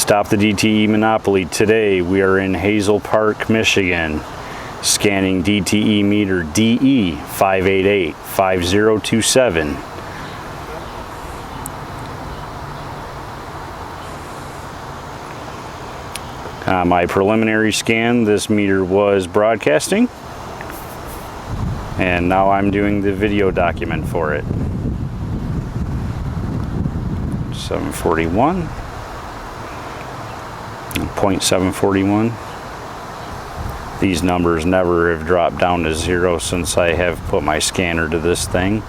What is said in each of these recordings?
Stop the DTE monopoly. Today we are in Hazel Park, Michigan, scanning DTE meter DE 5885027. My preliminary scan, this meter was broadcasting, and now I'm doing the video document for it. 741. 0.741. These numbers never have dropped down to zero since I have put my scanner to this thing.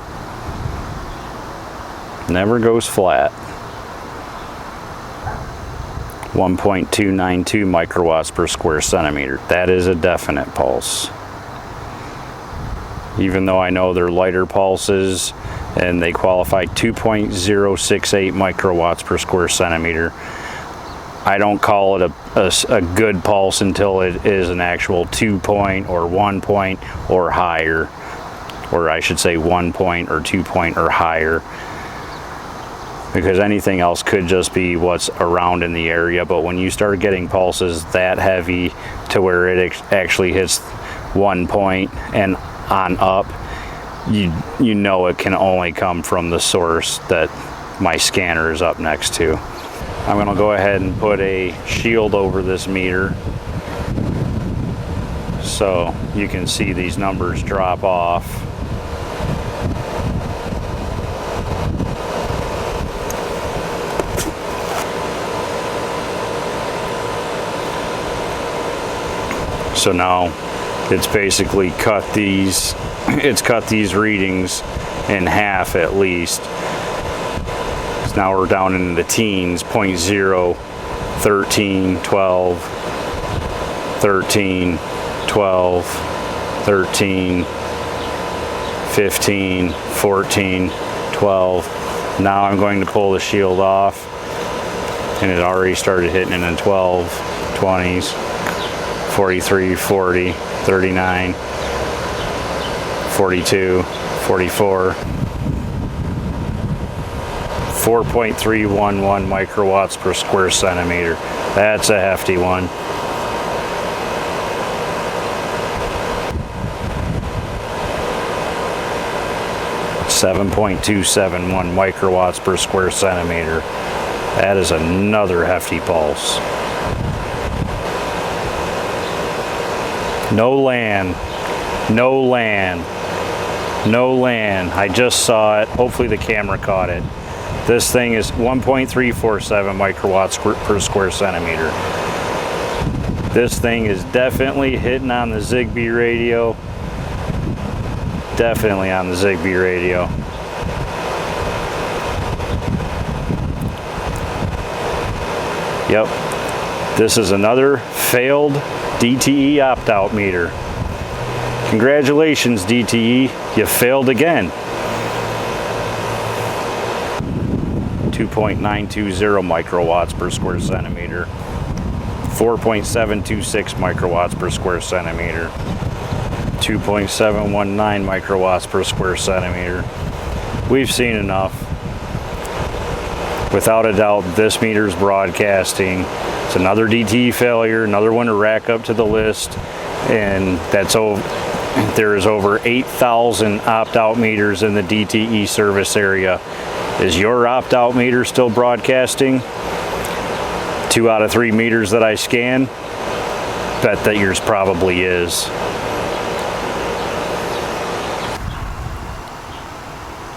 Never goes flat. 1.292 microwatts per square centimeter. That is a definite pulse. Even though I know they're lighter pulses and they qualify 2.068 microwatts per square centimeter, I don't call it a good pulse until it is an actual 2 point or 1 point or higher, or I should say 1 point or 2 point or higher, because anything else could just be what's around in the area. But when you start getting pulses that heavy to where it actually hits 1 point and on up, you know it can only come from the source that my scanner is up next to. I'm going to go ahead and put a shield over this meter so you can see these numbers drop off. So now it's basically cut these readings in half at least. Now we're down into the teens, 0.0, 13, 12, 13, 12, 13, 15, 14, 12. Now I'm going to pull the shield off, and it already started hitting in the 12, 20s, 43, 40, 39, 42, 44. 4.311 microwatts per square centimeter. That's a hefty one. .271 microwatts per square centimeter. That is another hefty pulse. No land. No land. No land. I just saw it. Hopefully the camera caught it. This thing is 1.347 microwatts per square centimeter. This thing is definitely hitting on the Zigbee radio. Definitely on the Zigbee radio. Yep. This is another failed DTE opt-out meter. Congratulations, DTE. You failed again. 2.920 microwatts per square centimeter, 4.726 microwatts per square centimeter, 2.719 microwatts per square centimeter. We've seen enough. Without a doubt, this meter's broadcasting. It's another DTE failure, another one to rack up to the list, and there is over 8,000 opt-out meters in the DTE service area. Is your opt-out meter still broadcasting? 2 out of 3 meters that I scan, bet that yours probably is.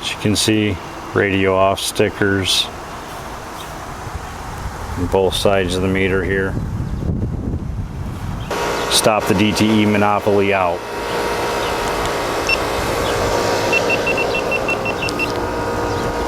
As you can see, radio off stickers on both sides of the meter here. Stop the DTE monopoly out.